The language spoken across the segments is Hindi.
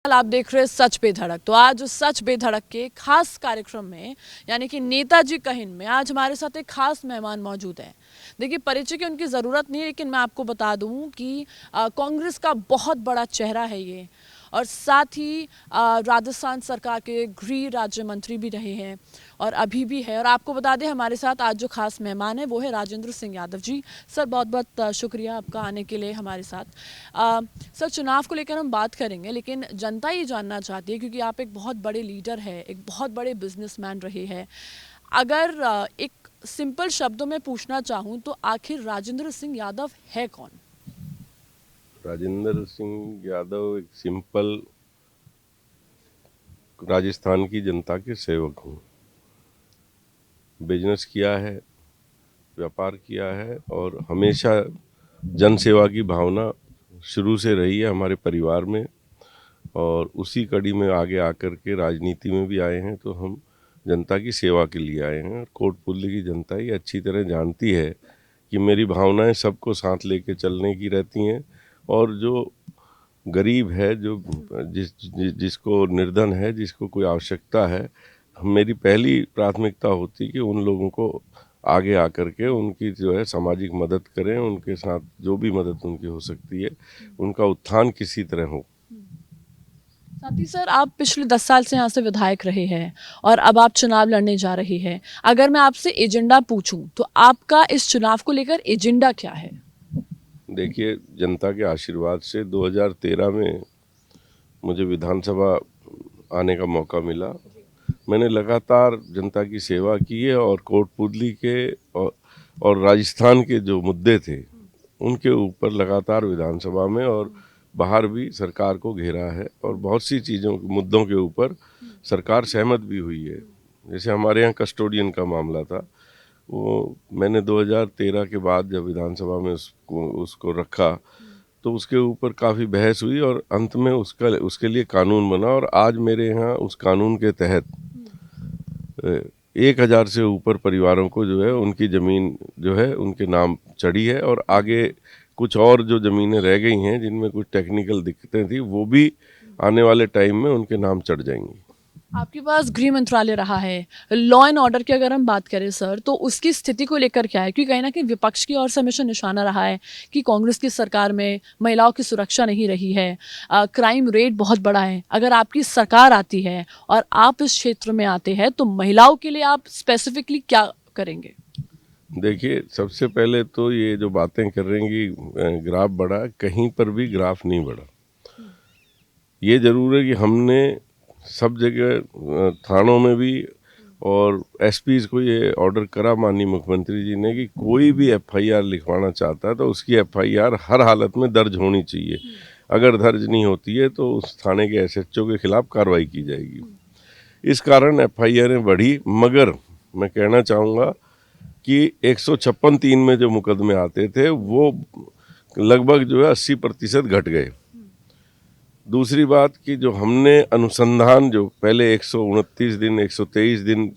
आप देख रहे हैं सच पे धड़क। तो आज सच पे धड़क के खास कार्यक्रम में यानी कि नेताजी का हिंद में आज हमारे साथ एक खास मेहमान मौजूद है। देखिए, परिचय की उनकी ज़रूरत नहीं है, लेकिन मैं आपको बता दूं कि कांग्रेस का बहुत बड़ा चेहरा है ये, और साथ ही राजस्थान सरकार के गृह राज्य मंत्री भी रहे हैं और अभी भी है। और आपको बता दें, हमारे साथ आज जो खास मेहमान है वो है राजेंद्र सिंह यादव जी। सर, बहुत बहुत शुक्रिया आपका आने के लिए हमारे साथ। सर, चुनाव को लेकर हम बात करेंगे, लेकिन जनता ये जानना चाहती है, क्योंकि आप एक बहुत बड़े लीडर है, एक बहुत बड़े बिजनेसमैन रहे हैं। अगर एक सिंपल शब्दों में पूछना चाहूँ तो आखिर राजेंद्र सिंह यादव है कौन? राजेंद्र सिंह यादव एक सिंपल राजस्थान की जनता के सेवक हूँ। बिजनेस किया है, व्यापार किया है और हमेशा जन सेवा की भावना शुरू से रही है हमारे परिवार में, और उसी कड़ी में आगे आकर के राजनीति में भी आए हैं। तो हम जनता की सेवा के लिए आए हैं। कोटपुतली की जनता ये अच्छी तरह जानती है कि मेरी भावनाएं सबको साथ लेके चलने की रहती हैं, और जो गरीब है, जो जिसको निर्धन है, जिसको कोई आवश्यकता है, मेरी पहली प्राथमिकता होती कि उन लोगों को आगे आकर के उनकी जो है सामाजिक मदद करें, उनके साथ जो भी मदद उनकी हो सकती है, उनका उत्थान किसी तरह हो। साथ ही सर, आप पिछले 10 साल से यहाँ से विधायक रहे हैं और अब आप चुनाव लड़ने जा रहे हैं। अगर मैं आपसे एजेंडा पूछूं तो आपका इस चुनाव को लेकर एजेंडा क्या है? देखिए, जनता के आशीर्वाद से 2013 में मुझे विधानसभा आने का मौका मिला। मैंने लगातार जनता की सेवा की है, और कोटपुतली के और राजस्थान के जो मुद्दे थे उनके ऊपर लगातार विधानसभा में और बाहर भी सरकार को घेरा है, और बहुत सी चीज़ों मुद्दों के ऊपर सरकार सहमत भी हुई है। जैसे हमारे यहाँ कस्टोडियन का मामला था, वो मैंने 2013 के बाद जब विधानसभा में उसको रखा, तो उसके ऊपर काफ़ी बहस हुई और अंत में उसके लिए कानून बना, और आज मेरे यहाँ उस कानून के तहत 1000 से ऊपर परिवारों को जो है उनकी ज़मीन जो है उनके नाम चढ़ी है, और आगे कुछ और जो ज़मीनें रह गई हैं जिनमें कुछ टेक्निकल दिक्कतें थी, वो भी आने वाले टाइम में उनके नाम चढ़ जाएंगी। आपके पास गृह मंत्रालय रहा है, लॉ एंड ऑर्डर की अगर हम बात करें सर, तो उसकी स्थिति को लेकर क्या है? क्योंकि कहीं ना कहीं विपक्ष की ओर से हमेशा निशाना रहा है कि कांग्रेस की सरकार में महिलाओं की सुरक्षा नहीं रही है, क्राइम रेट बहुत बड़ा है। अगर आपकी सरकार आती है और आप इस क्षेत्र में आते हैं तो महिलाओं के लिए आप स्पेसिफिकली क्या करेंगे? देखिए, सबसे पहले तो ये जो बातें कर रहे हैं कि ग्राफ बढ़ा, कहीं पर भी ग्राफ नहीं बढ़ा। ये ज़रूर है कि हमने सब जगह थानों में भी और एसपीज़ को ये ऑर्डर करा माननीय मुख्यमंत्री जी ने कि कोई भी एफआईआर लिखवाना चाहता है तो उसकी एफआईआर हर हालत में दर्ज होनी चाहिए। अगर दर्ज नहीं होती है तो उस थाने के एसएचओ के खिलाफ कार्रवाई की जाएगी। इस कारण एफआईआरें बढ़ी, मगर मैं कहना चाहूँगा कि 156(3) में जो मुकदमे आते थे वो लगभग जो है 80% घट गए। दूसरी बात कि जो हमने अनुसंधान जो पहले 129 दिन, 123 दिन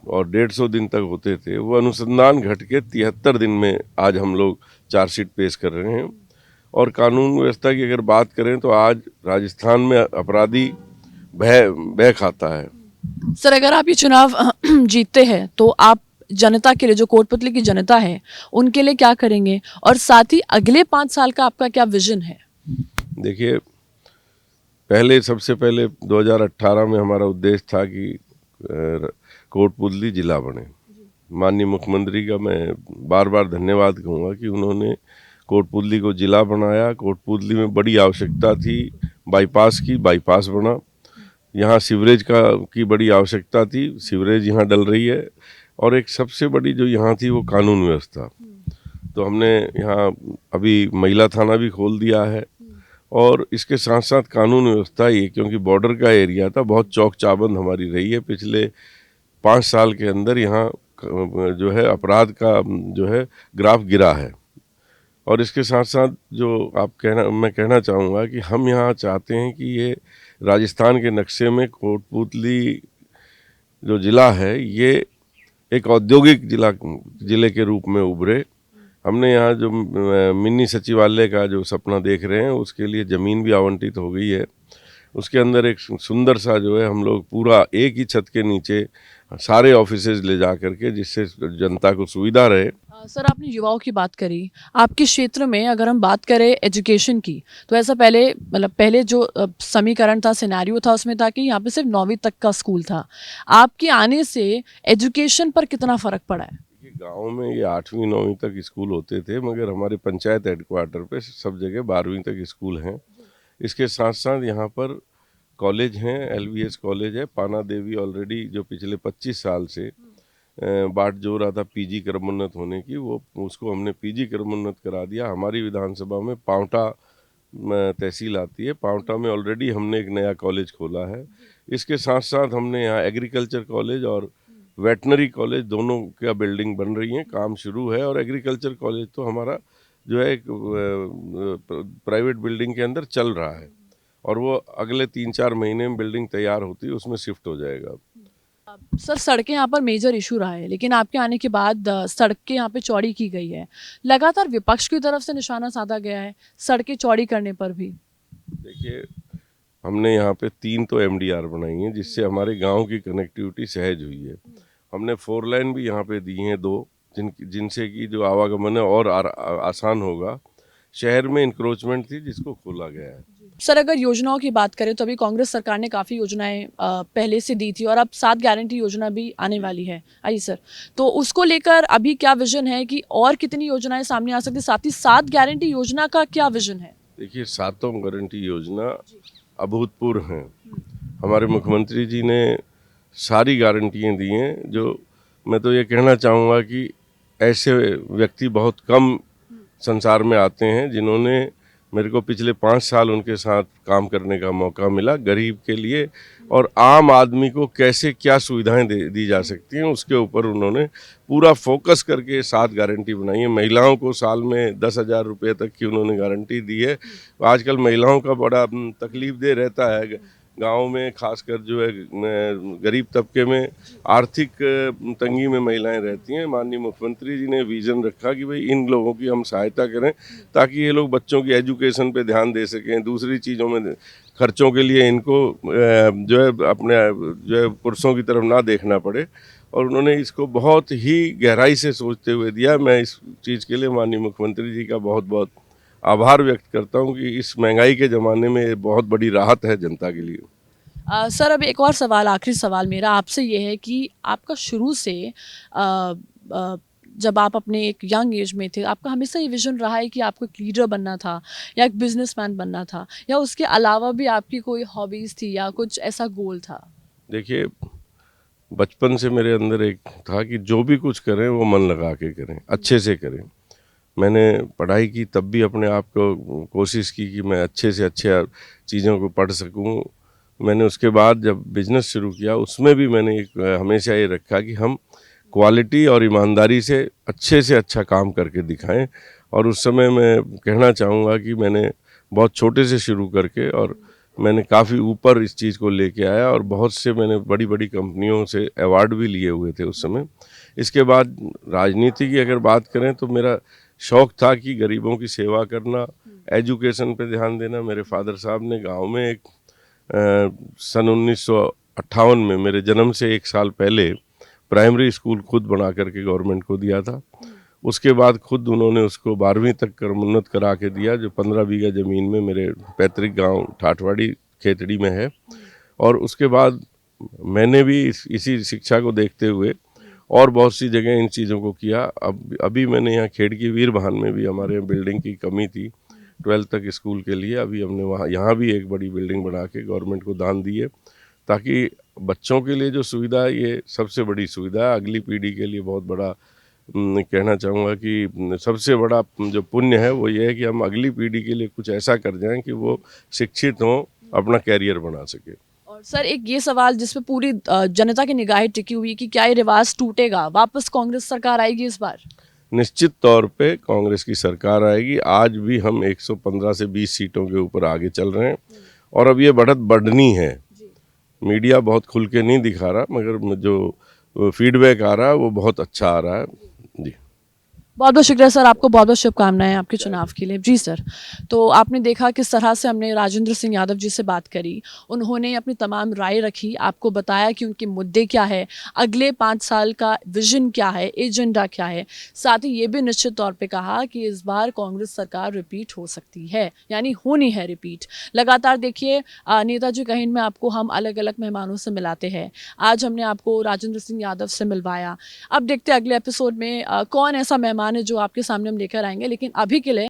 और 150 दिन तक होते थे, वो अनुसंधान घट के 73 दिन में आज हम लोग चार्जशीट पेश कर रहे हैं। और कानून व्यवस्था की अगर बात करें तो आज राजस्थान में अपराधी भय खाता है। सर, अगर आप ये चुनाव जीतते हैं तो आप जनता के लिए, जो कोटपुतली की जनता है, उनके लिए क्या करेंगे? और साथ ही अगले 5 साल का आपका क्या विजन है? देखिए, सबसे पहले 2018 में हमारा उद्देश्य था कि कोटपुतली जिला बने। माननीय मुख्यमंत्री का मैं बार बार धन्यवाद कहूँगा कि उन्होंने कोटपुतली को जिला बनाया। कोटपुतली में बड़ी आवश्यकता थी बाईपास की, बाईपास बना। यहाँ सीवरेज की बड़ी आवश्यकता थी, सीवरेज यहाँ डल रही है। और एक सबसे बड़ी जो यहाँ थी वो कानून व्यवस्था। तो हमने यहाँ अभी महिला थाना भी खोल दिया है, और इसके साथ साथ कानून व्यवस्था ही, क्योंकि बॉर्डर का एरिया था, बहुत चौक चाबंद हमारी रही है। पिछले 5 साल के अंदर यहाँ जो है अपराध का जो है ग्राफ गिरा है। और इसके साथ साथ जो मैं कहना चाहूँगा कि हम यहाँ चाहते हैं कि ये राजस्थान के नक्शे में कोटपुतली जो ज़िला है ये एक औद्योगिक ज़िले के रूप में उभरे। हमने यहाँ जो मिनी सचिवालय का जो सपना देख रहे हैं उसके लिए ज़मीन भी आवंटित हो गई है। उसके अंदर एक सुंदर सा जो है हम लोग पूरा एक ही छत के नीचे सारे ऑफिसेज ले जा करके, जिससे जनता को सुविधा रहे। सर आपने युवाओं की बात करी, आपके क्षेत्र में अगर हम बात करें एजुकेशन की, तो ऐसा पहले जो समीकरण था, सिनेरियो था, उसमें था कि यहाँ पे सिर्फ 9वीं तक का स्कूल था। आपके आने से एजुकेशन पर कितना फ़र्क पड़ा है? गांव में ये 8वीं 9वीं तक स्कूल होते थे, मगर हमारे पंचायत हेडक्वार्टर पे सब जगह 12वीं तक स्कूल हैं। इसके साथ साथ यहाँ पर कॉलेज हैं, LVS कॉलेज है, पाना देवी ऑलरेडी जो पिछले 25 साल से बाट जो रहा था PG क्रमोन्नत होने की, वो उसको हमने PG क्रमोन्नत करा दिया। हमारी विधानसभा में पांवटा तहसील आती है, पांवटा में ऑलरेडी हमने एक नया कॉलेज खोला है। इसके साथ साथ हमने यहाँ एग्रीकल्चर कॉलेज और वेटनरी कॉलेज दोनों का बिल्डिंग बन रही हैं, काम शुरू है। और एग्रीकल्चर कॉलेज तो हमारा जो है एक प्राइवेट बिल्डिंग के अंदर चल रहा है, और वो अगले 3-4 महीने में बिल्डिंग तैयार होती है, उसमें शिफ्ट हो जाएगा। सर सड़कें यहाँ पर मेजर इशू रहा है, लेकिन आपके आने के बाद सड़कें यहाँ पे चौड़ी की गई है। लगातार विपक्ष की तरफ से निशाना साधा गया है सड़कें चौड़ी करने पर भी। देखिए, हमने यहाँ पे 3 तो MDR बनाई हैं, जिससे हमारे गांव की कनेक्टिविटी सहज हुई है। हमने 4 लाइन भी यहाँ पे दी हैं 2, जिनसे कि जो आवागमन है और आसान होगा। शहर में इंक्रोचमेंट थी, जिसको खोला गया है। सर अगर योजनाओं की बात करें तो अभी कांग्रेस सरकार ने काफ़ी योजनाएं पहले से दी थी, और अब 7 गारंटी योजना भी आने वाली है। आइए सर, तो उसको लेकर अभी क्या विजन है कि और कितनी योजनाएं सामने आ सकती, साथ ही 7 गारंटी योजना का क्या विजन है? देखिए, 7 गारंटी योजना अभूतपूर्व हैं। हमारे मुख्यमंत्री जी ने सारी गारंटियाँ दी हैं, जो मैं तो ये कहना चाहूँगा कि ऐसे व्यक्ति बहुत कम संसार में आते हैं जिन्होंने, मेरे को पिछले 5 साल उनके साथ काम करने का मौका मिला, गरीब के लिए और आम आदमी को कैसे क्या सुविधाएं दी जा सकती हैं, उसके ऊपर उन्होंने पूरा फोकस करके 7 गारंटी बनाई है। महिलाओं को साल में 10,000 रुपये तक की उन्होंने गारंटी दी है। आजकल महिलाओं का बड़ा तकलीफ दे रहता है गांव में, खासकर जो है गरीब तबके में आर्थिक तंगी में महिलाएं रहती हैं। माननीय मुख्यमंत्री जी ने विज़न रखा कि भाई इन लोगों की हम सहायता करें, ताकि ये लोग बच्चों की एजुकेशन पे ध्यान दे सकें, दूसरी चीज़ों में खर्चों के लिए इनको जो है अपने जो है पुरुषों की तरफ ना देखना पड़े। और उन्होंने इसको बहुत ही गहराई से सोचते हुए दिया। मैं इस चीज़ के लिए माननीय मुख्यमंत्री जी का बहुत बहुत आभार व्यक्त करता हूं कि इस महंगाई के ज़माने में ये बहुत बड़ी राहत है जनता के लिए। सर अब एक और सवाल, आखिरी सवाल मेरा आपसे ये है कि आपका शुरू से जब आप अपने एक यंग एज में थे, आपका हमेशा ये विजन रहा है कि आपको एक लीडर बनना था या एक बिजनेसमैन बनना था, या उसके अलावा भी आपकी कोई हॉबीज़ थी या कुछ ऐसा गोल था? देखिए, बचपन से मेरे अंदर एक था कि जो भी कुछ करें वो मन लगा के करें, अच्छे से करें। मैंने पढ़ाई की, तब भी अपने आप को कोशिश की कि मैं अच्छे से अच्छे चीज़ों को पढ़ सकूं। मैंने उसके बाद जब बिज़नेस शुरू किया, उसमें भी मैंने एक हमेशा ये रखा कि हम क्वालिटी और ईमानदारी से अच्छा काम करके दिखाएं। और उस समय मैं कहना चाहूँगा कि मैंने बहुत छोटे से शुरू करके और मैंने काफ़ी ऊपर इस चीज़ को लेके आया, और बहुत से मैंने बड़ी बड़ी कंपनियों से अवार्ड भी लिए हुए थे उस समय। इसके बाद राजनीति की अगर बात करें तो मेरा शौक़ था कि गरीबों की सेवा करना, एजुकेशन पे ध्यान देना। मेरे फादर साहब ने गांव में एक सन 1958 में, मेरे जन्म से 1 साल पहले, प्राइमरी स्कूल खुद बना करके गवर्नमेंट को दिया था। उसके बाद खुद उन्होंने उसको 12वीं तक क्रमोन्नत करा के दिया, जो 15 बीघा ज़मीन में मेरे पैतृक गांव ठाठवाड़ी खेतड़ी में है। और उसके बाद मैंने भी इसी शिक्षा को देखते हुए और बहुत सी जगह इन चीज़ों को किया। अभी मैंने यहाँ खेड़की वीरभान में भी हमारे बिल्डिंग की कमी थी 12th तक स्कूल के लिए, अभी हमने यहाँ भी एक बड़ी बिल्डिंग बना के गवर्नमेंट को दान दी है, ताकि बच्चों के लिए जो सुविधा है ये सबसे बड़ी सुविधा है। अगली पीढ़ी के लिए बहुत बड़ा कहना चाहूँगा कि सबसे बड़ा जो पुण्य है वो ये है कि हम अगली पीढ़ी के लिए कुछ ऐसा कर जाएं कि वो शिक्षित हों, अपना कैरियर बना सके। और सर एक ये सवाल जिस पे पूरी जनता की निगाहें टिकी हुई कि क्या ये रिवाज टूटेगा, वापस कांग्रेस सरकार आएगी इस बार? निश्चित तौर पे कांग्रेस की सरकार आएगी। आज भी हम 115 से 20 सीटों के ऊपर आगे चल रहे हैं, और अब ये बढ़त बढ़नी है। मीडिया बहुत खुल के नहीं दिखा रहा, मगर जो फीडबैक आ रहा है वो बहुत अच्छा आ रहा है जी। बहुत बहुत शुक्रिया सर, आपको बहुत बहुत शुभकामनाएं आपके चुनाव के लिए। जी सर, तो आपने देखा किस तरह से हमने राजेंद्र सिंह यादव जी से बात करी, उन्होंने अपनी तमाम राय रखी, आपको बताया कि उनके मुद्दे क्या है, अगले 5 साल का विजन क्या है, एजेंडा क्या है। साथ ही ये भी निश्चित तौर पे कहा कि इस बार कांग्रेस सरकार रिपीट हो सकती है, यानी होनी है रिपीट। लगातार देखिए नेताजी कहिन में आपको हम अलग अलग मेहमानों से मिलाते हैं। आज हमने आपको राजेंद्र सिंह यादव से मिलवाया। अब देखते हैं अगले एपिसोड में कौन ऐसा मेहमान है जो आपके सामने हम लेकर आएंगे, लेकिन अभी के लिए